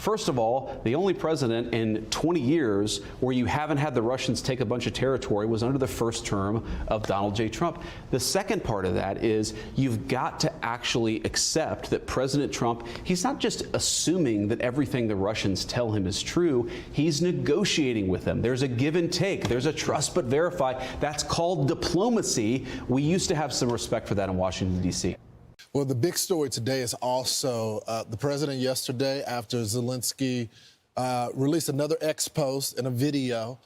First of all, the only president in 20 years where you haven't had the Russians take a bunch of territory was under the first term of Donald J. Trump. The second part of that is you've got to actually accept that President Trump, he's not just assuming that everything the Russians tell him is true, he's negotiating with them. There's a give and take. There's a trust but verify. That's called diplomacy. We used to have some respect for that in Washington, D.C. Well, the big story today is also the president yesterday, after Zelenskyy released another X post and a video.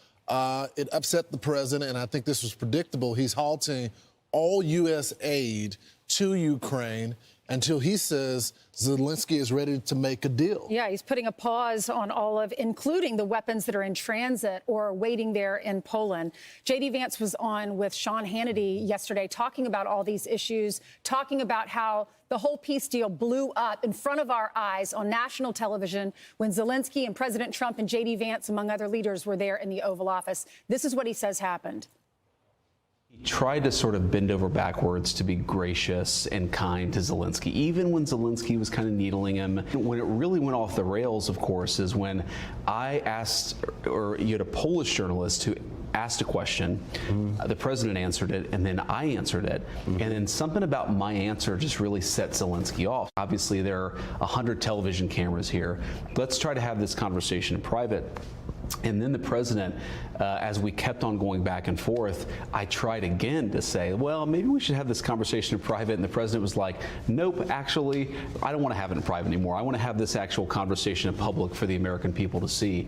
It upset the president, and I think this was predictable. He's halting all U.S. aid to Ukraine until he says Zelenskyy is ready to make a deal. Yeah, he's putting a pause on all of, including the weapons that are in transit or waiting there in Poland. JD Vance was on with Sean Hannity yesterday talking about all these issues, talking about how the whole peace deal blew up in front of our eyes on national television when Zelenskyy and President Trump and JD Vance, among other leaders, were there in the Oval Office. This is what he says happened. He tried to sort of bend over backwards to be gracious and kind to Zelenskyy, even when Zelenskyy was kind of needling him. When it really went off the rails, of course, is when I asked, or you had a Polish journalist who asked a question, the president answered it, and then I answered it. And then something about my answer just really set Zelenskyy off. Obviously, there are 100 television cameras here. Let's try to have this conversation in private. And then the president, as we kept on going back and forth, I tried again to say, well, maybe we should have this conversation in private. And the president was like, nope, actually, I don't want to have it in private anymore. I want to have this actual conversation in public for the American people to see.